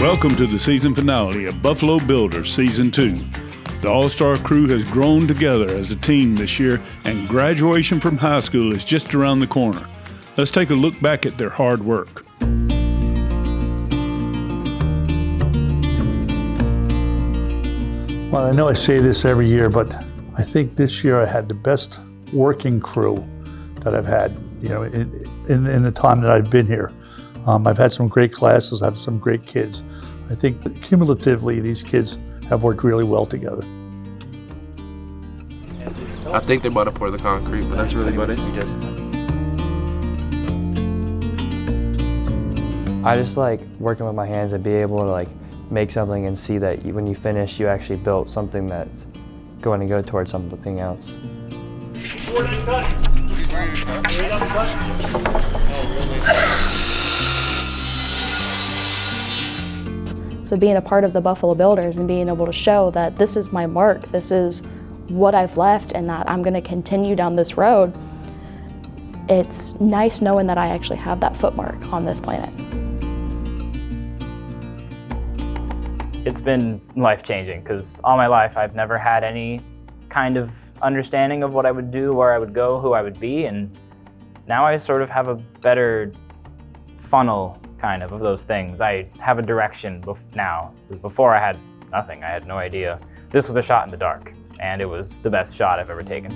Welcome to the season finale of Buffalo Builders Season 2. The All-Star crew has grown together as a team this year, and graduation from high school is just around the corner. Let's take a look back at their hard work. Well, I know I say this every year, but I think this year I had the best working crew that I've had, in the time that I've been here. I've had some great classes, I've had some great kids. I think cumulatively these kids have worked really well together. I think they bought up for the concrete, but that's really about it. I just like working with my hands and be able to make something and see that when you finish, you actually built something that's going to go towards something else. So being a part of the Buffalo Builders and being able to show that this is my mark, this is what I've left, and that I'm going to continue down this road, it's nice knowing that I actually have that footmark on this planet. It's been life-changing because all my life I've never had any kind of understanding of what I would do, where I would go, who I would be, and now I sort of have a better funnel kind of those things. I have a direction now. Before I had nothing, I had no idea. This was a shot in the dark, and it was the best shot I've ever taken.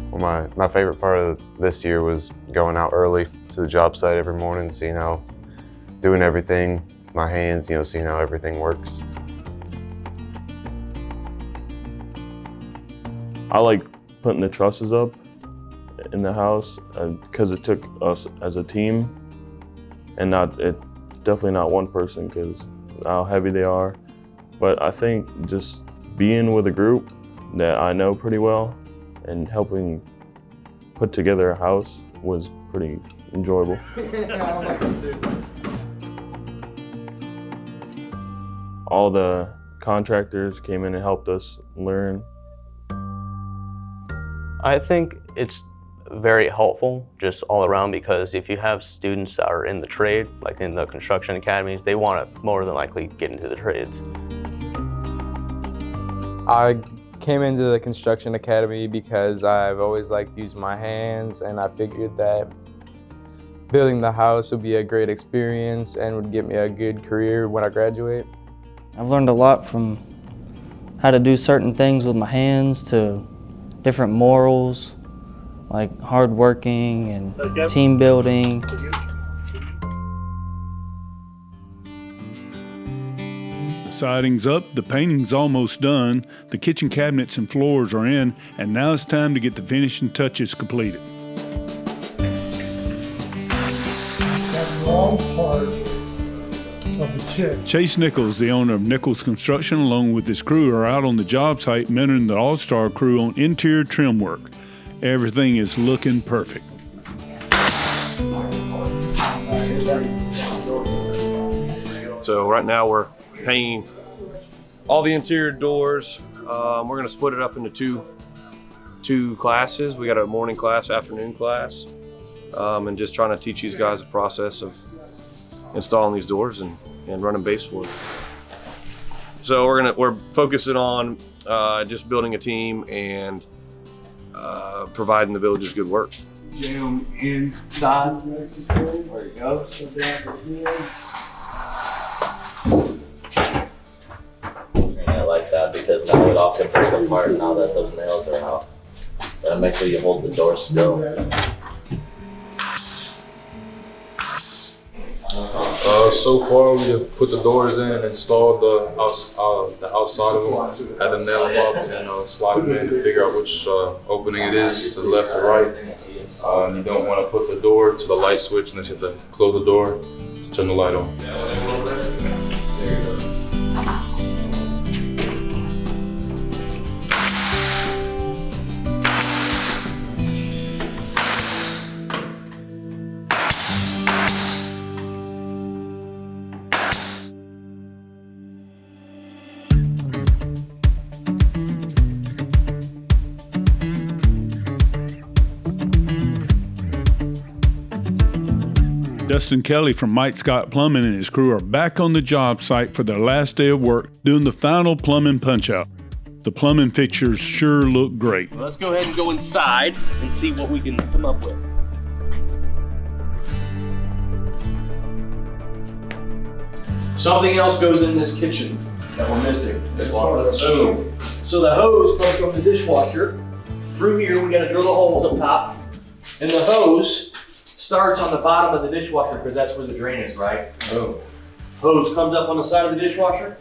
Well, my favorite part of this year was going out early to the job site every morning, doing everything, my hands, seeing how everything works. I like putting the trusses up in the house because it took us as a team, and definitely not one person because how heavy they are. But I think just being with a group that I know pretty well and helping put together a house was pretty enjoyable. All the contractors came in and helped us learn. I think it's very helpful just all around, because if you have students that are in the trade, like in the construction academies, they want to more than likely get into the trades. I came into the construction academy because I've always liked to use my hands, and I figured that building the house would be a great experience and would give me a good career when I graduate. I've learned a lot from how to do certain things with my hands to different morals, like hard working and team building. The siding's up, the painting's almost done, the kitchen cabinets and floors are in, and now it's time to get the finishing touches completed. That long part of the chip. Chase Nichols, the owner of Nichols Construction, along with his crew, are out on the job site mentoring the All-Star crew on interior trim work. Everything is looking perfect. So right now we're painting all the interior doors. We're going to split it up into two classes. We got a morning class, afternoon class, and just trying to teach these guys the process of installing these doors and running baseboard. So we're focusing on just building a team and providing the Villages good work. Jam inside. There you go. I like that because now it all can break apart now that those nails are out. Gotta make sure you hold the door still. So far, we have put the doors in and installed the outside of them. Had to nail them up and slide them in to figure out which opening it is, to the left or right. And you don't want to put the door to the light switch unless you have to close the door to turn the light on. Dustin Kelly from Mike Scott Plumbing and his crew are back on the job site for their last day of work doing the final plumbing punch-out. The plumbing fixtures sure look great. Well, let's go ahead and go inside and see what we can come up with. Something else goes in this kitchen that we're missing. Boom. So the hose comes from the dishwasher. Through here, we gotta drill the holes up top. And the hose starts on the bottom of the dishwasher because that's where the drain is, right? Boom. Hose comes up on the side of the dishwasher,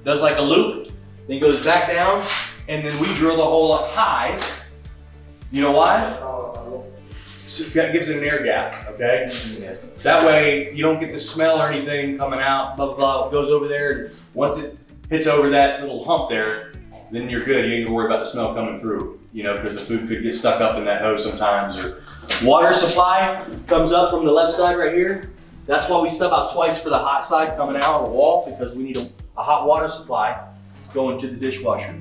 does like a loop, then goes back down, and then we drill the hole up high. You know why? So that gives it an air gap, okay? That way you don't get the smell or anything coming out, blah, blah, blah. It goes over there. Once it hits over that little hump there, then you're good. You ain't gonna worry about the smell coming through, you know, because the food could get stuck up in that hose sometimes. Or water supply comes up from the left side right here. That's why we sub out twice for the hot side coming out of the wall, because we need a hot water supply going to the dishwasher.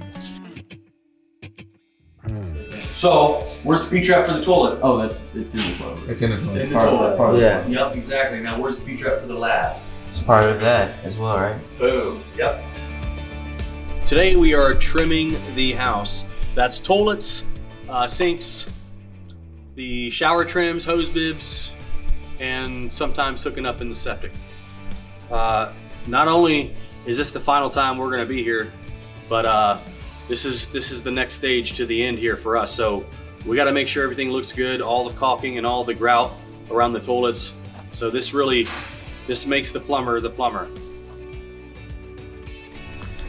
So, where's the P-trap for the toilet? Oh, it's in the toilet. It's in the toilet. In the toilet. Yeah. Yep, exactly. Now, where's the P-trap for the lab? It's part of that as well, right? Boom. Yep. Today we are trimming the house. That's toilets, sinks, the shower trims, hose bibs, and sometimes hooking up in the septic. Not only is this the final time we're gonna be here, but this is the next stage to the end here for us. So we gotta make sure everything looks good, all the caulking and all the grout around the toilets. So this makes the plumber the plumber.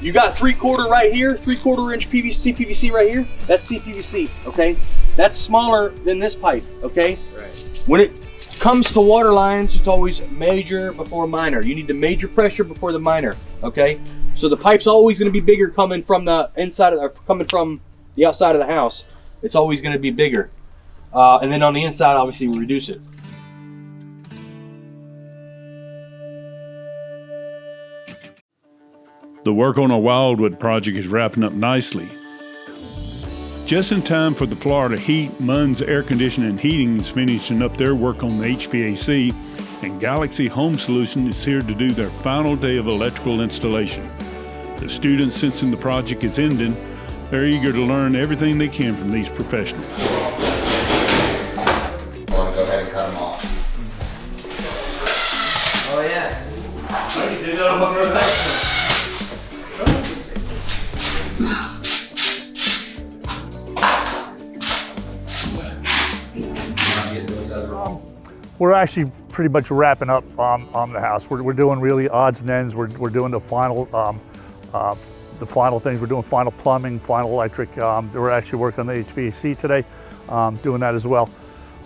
You got 3/4 right here, 3/4 inch CPVC right here. That's CPVC, okay? That's smaller than this pipe, okay? Right. When it comes to water lines, it's always major before minor. You need the major pressure before the minor, okay? So the pipe's always gonna be bigger coming from the inside of, or coming from the outside of the house. It's always gonna be bigger. And then on the inside, obviously we reduce it. The work on our Wildwood project is wrapping up nicely. Just in time for the Florida heat, Munn's Air Conditioning and Heating is finishing up their work on the HVAC, and Galaxy Home Solution is here to do their final day of electrical installation. The students, sensing the project is ending, they're eager to learn everything they can from these professionals. I want to go ahead and cut them off. Oh yeah. You did that on one rotation. We're actually pretty much wrapping up on the house. We're doing really odds and ends. We're doing the final things. We're doing final plumbing, final electric. We're actually working on the HVAC today, doing that as well.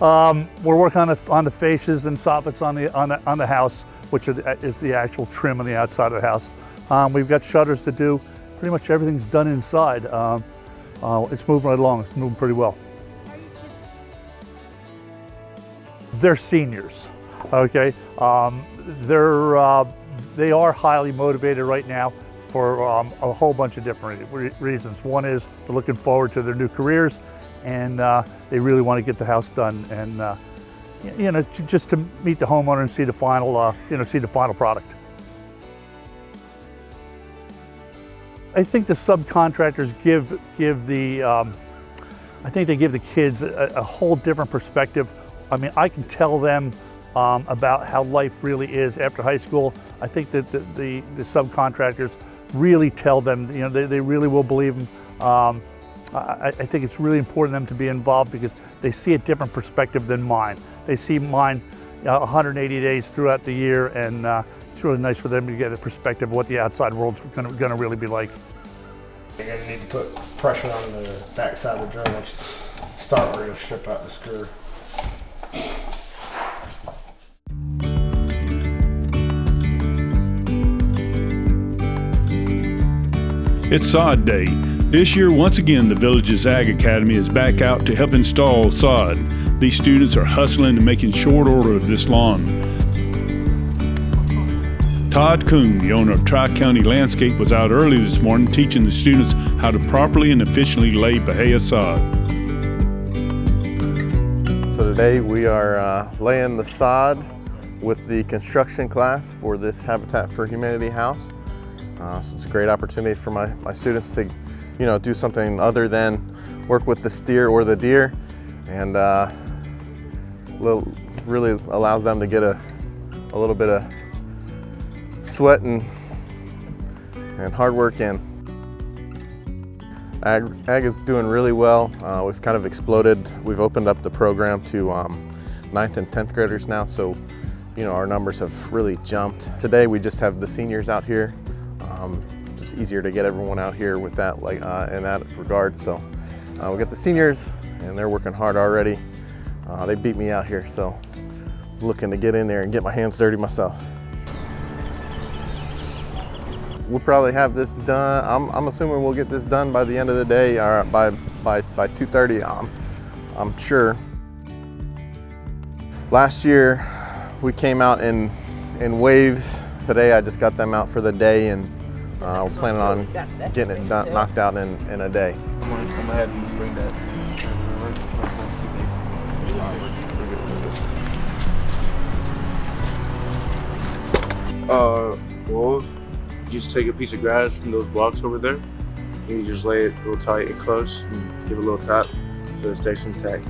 We're working on the fascias and soffits on the house, which is the actual trim on the outside of the house. We've got shutters to do. Pretty much everything's done inside. It's moving right along. It's moving pretty well. They're seniors, okay? They are highly motivated right now for a whole bunch of different reasons. One is they're looking forward to their new careers, and they really want to get the house done, and you know, just to meet the homeowner and see the final, see the final product. I think the subcontractors give the kids a whole different perspective. I mean, I can tell them about how life really is after high school. I think that the subcontractors really tell them, you know, they really will believe them. I think it's really important for them to be involved because they see a different perspective than mine. They see mine 180 days throughout the year, and it's really nice for them to get a perspective of what the outside world's gonna really be like. You're gonna need to put pressure on the back side of the drill once you start, we're gonna strip out the screw. It's sod day. This year, once again, the Villages Ag Academy is back out to help install sod. These students are hustling and making short order of this lawn. Todd Kuhn, the owner of Tri-County Landscape, was out early this morning teaching the students how to properly and efficiently lay Bahia sod. So today we are laying the sod. with the construction class for this Habitat for Humanity house. So it's a great opportunity for my students to, do something other than work with the steer or the deer, and really allows them to get a little bit of sweat and hard work in. Ag is doing really well. We've kind of exploded. We've opened up the program to 9th and 10th graders now, so our numbers have really jumped. Today we just have the seniors out here. Just easier to get everyone out here with that, in that regard. So we got the seniors, and they're working hard already. They beat me out here, so I'm looking to get in there and get my hands dirty myself. We'll probably have this done. I'm assuming we'll get this done by the end of the day, or by 2:30. I'm sure. Last year we came out in waves. Today I just got them out for the day, and we're planning on getting it done, knocked out in a day. I'm gonna have you bring that. Well, you just take a piece of grass from those blocks over there, and you just lay it real tight and close, and give it a little tap so it stays intact.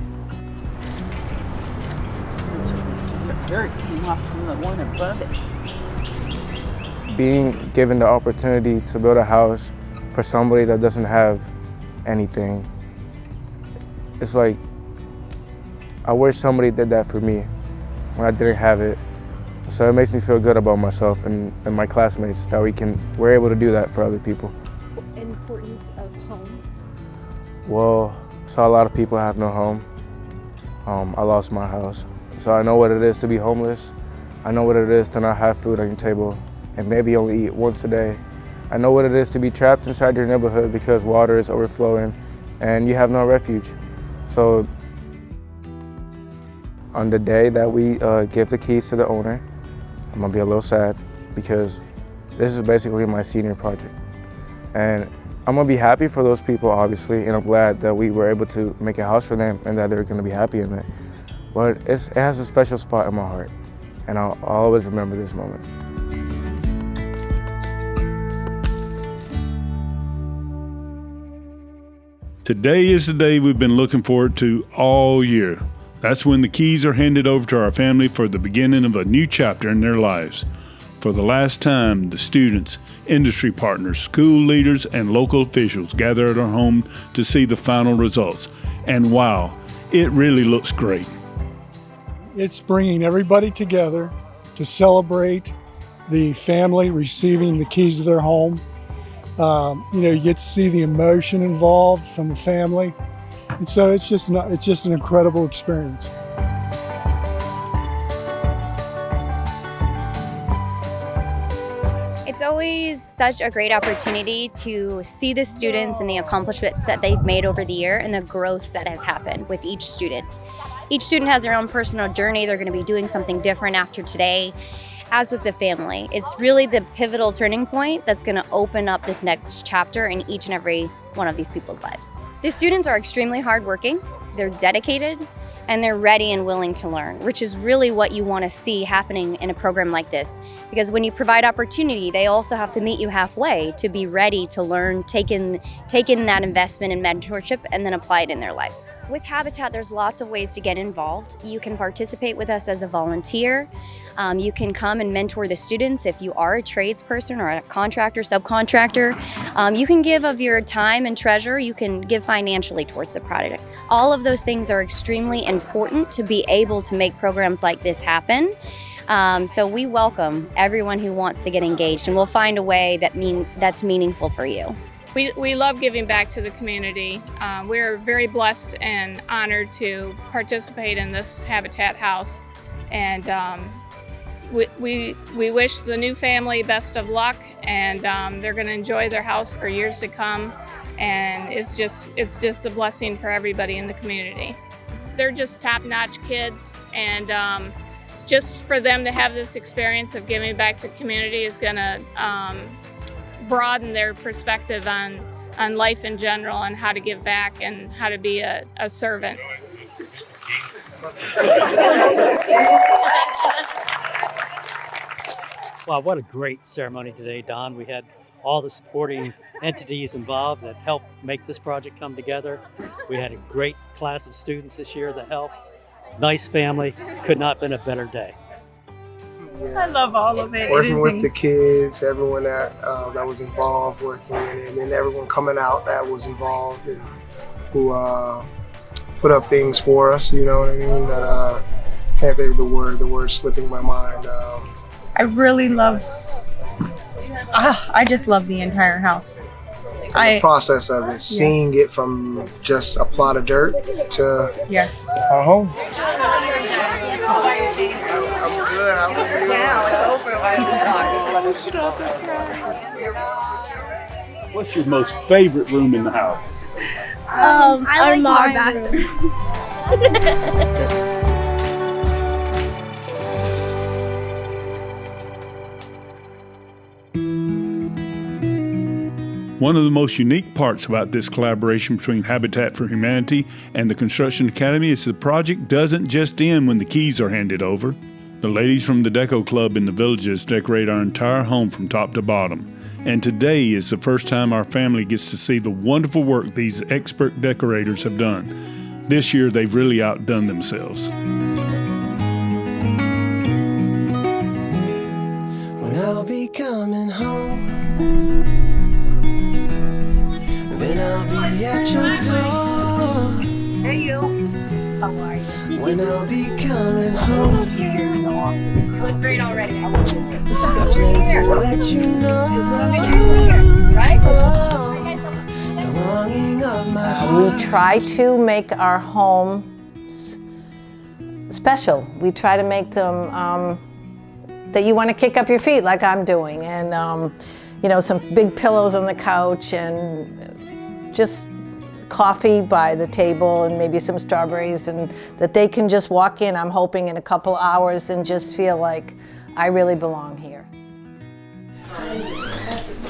Dirt came off from the one above it. Being given the opportunity to build a house for somebody that doesn't have anything, it's like, I wish somebody did that for me when I didn't have it. So it makes me feel good about myself and my classmates that we're able to do that for other people. Importance of home? Well, I saw a lot of people have no home. I lost my house. So I know what it is to be homeless. I know what it is to not have food on your table and maybe only eat once a day. I know what it is to be trapped inside your neighborhood because water is overflowing and you have no refuge. So on the day that we give the keys to the owner, I'm gonna be a little sad because this is basically my senior project. And I'm gonna be happy for those people, obviously, and I'm glad that we were able to make a house for them and that they're gonna be happy in it. But it has a special spot in my heart, and I'll always remember this moment. Today is the day we've been looking forward to all year. That's when the keys are handed over to our family for the beginning of a new chapter in their lives. For the last time, the students, industry partners, school leaders, and local officials gather at our home to see the final results. And wow, it really looks great. It's bringing everybody together to celebrate the family receiving the keys to their home. You get to see the emotion involved from the family. And so it's just an incredible experience. It's always such a great opportunity to see the students and the accomplishments that they've made over the year and the growth that has happened with each student. Each student has their own personal journey. They're going to be doing something different after today. As with the family, it's really the pivotal turning point that's going to open up this next chapter in each and every one of these people's lives. The students are extremely hardworking, they're dedicated, and they're ready and willing to learn, which is really what you want to see happening in a program like this. Because when you provide opportunity, they also have to meet you halfway to be ready to learn, take in that investment in mentorship, and then apply it in their life. With Habitat, there's lots of ways to get involved. You can participate with us as a volunteer. You can come and mentor the students if you are a tradesperson or a contractor, subcontractor. You can give of your time and treasure. You can give financially towards the project. All of those things are extremely important to be able to make programs like this happen. So we welcome everyone who wants to get engaged, and we'll find a way that's meaningful for you. We love giving back to the community. We're very blessed and honored to participate in this Habitat House. And we wish the new family best of luck, and they're going to enjoy their house for years to come. And it's just a blessing for everybody in the community. They're just top-notch kids, and just for them to have this experience of giving back to the community is going to broaden their perspective on life in general and how to give back and how to be a servant. Wow, what a great ceremony today, Don. We had all the supporting entities involved that helped make this project come together. We had a great class of students this year that helped. Nice family. Could not have been a better day. Yeah. I love all of it. Working with the kids, everyone that was involved working in it, and then everyone coming out that was involved and who put up things for us, you know what I mean? That can't think of the word slipping my mind. I really love, I just love the entire house. The process of it, seeing it from just a plot of dirt to our home. What's your most favorite room in the house? I like our bathroom. One of the most unique parts about this collaboration between Habitat for Humanity and the Construction Academy is the project doesn't just end when the keys are handed over. The ladies from the Deco Club in the Villages decorate our entire home from top to bottom. And today is the first time our family gets to see the wonderful work these expert decorators have done. This year, they've really outdone themselves. When I'll be coming home, then I'll be at your door. Hey, you. How are you? When I'll be coming home, you look great already. I plan to let you know the longing of my heart. We try to make our homes special. We try to make them that you want to kick up your feet like I'm doing, and you know, some big pillows on the couch and just coffee by the table and maybe some strawberries, and that they can just walk in, I'm hoping, in a couple hours and just feel like I really belong here.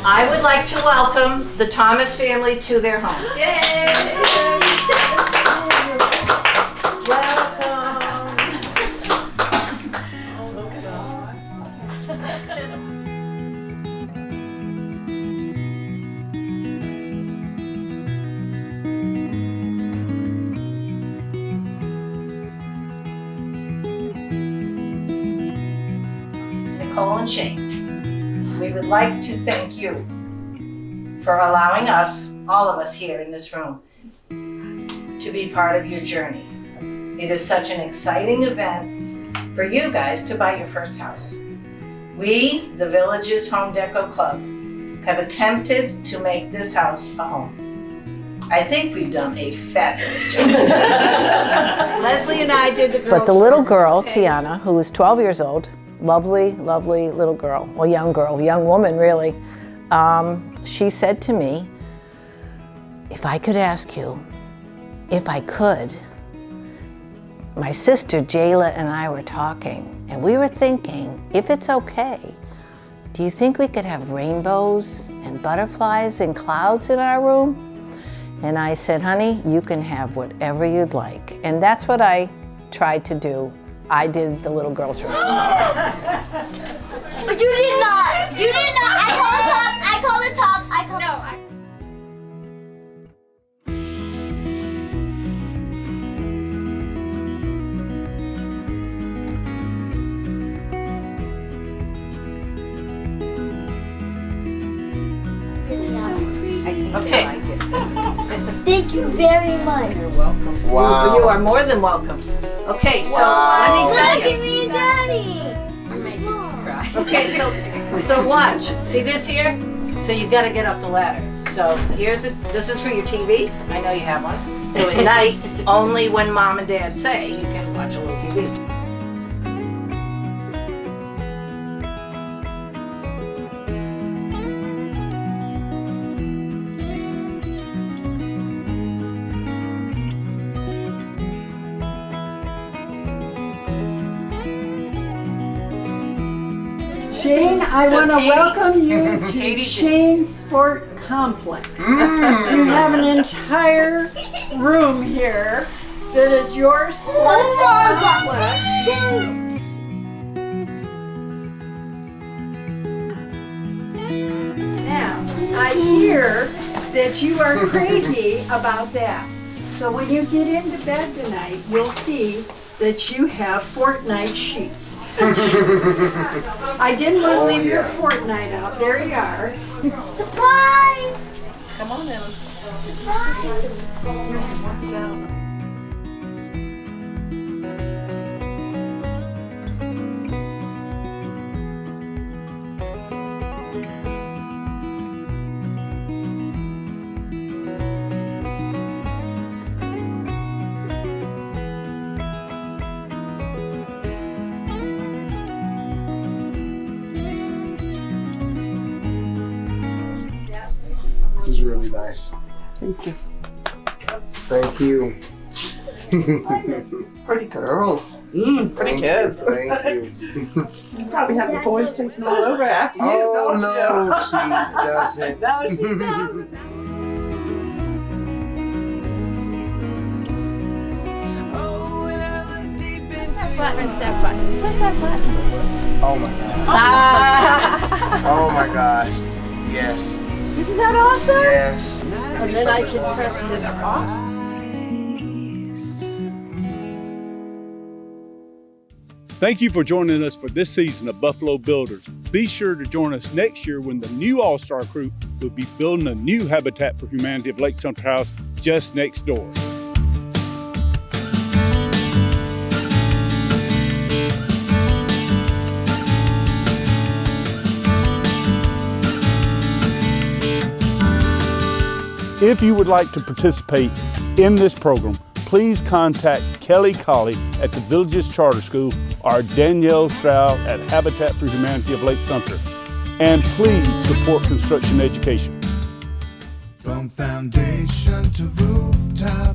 I would like to welcome the Thomas family to their home. Yay! Nicole and Shane, we would like to thank you for allowing us, all of us here in this room, to be part of your journey. It is such an exciting event for you guys to buy your first house. We, the Villages Home Deco Club, have attempted to make this house a home. I think we've done a fabulous job. Leslie and I did the girls. But the little girl, Tiana, who is 12 years old, lovely, lovely little girl, young woman really, she said to me, if I could ask you, if I could, my sister Jayla and I were talking, and we were thinking, if it's okay, do you think we could have rainbows and butterflies and clouds in our room? And I said, honey, you can have whatever you'd like. And that's what I tried to do. I did the little girl's room. You did not. You did not. I call the top. I call the top. I call the top. Okay. Thank you very much. You're welcome. Wow. You are more than welcome. Okay, so Wow. let me tell Look you. at me and Daddy. You're making me cry. Okay, so watch. See this here? So you got to get up the ladder. So this is for your TV. I know you have one. So at night, only when Mom and Dad say, you can watch a little TV. Shane, I So want to Katie- welcome you to Katie- Shane Sport Complex. You have an entire room here that is your sport complex. hear that you are crazy about that. So when you get into bed tonight, you'll see that you have Fortnite sheets. I didn't want to leave your Fortnite out. There you are. Surprise! Come on now. Surprise! Here's some $1,000. This is really nice. Thank you. Thank you. Pretty girls. Pretty kids. Thank you. You probably have the boys chasing all over after you, Oh don't no, you? she doesn't. No, she doesn't. Press that button. Press that button. Oh my god. Oh my gosh. Yes. Isn't that awesome? Yes. And then I can press this off. Thank you for joining us for this season of Buffalo Builders. Be sure to join us next year when the new All-Star crew will be building a new Habitat for Humanity of Lake Sumter House just next door. If you would like to participate in this program, please contact Kelly Colley at the Villages Charter School or Danielle Stroud at Habitat for Humanity of Lake Sumter. And please support construction education. From foundation to rooftop.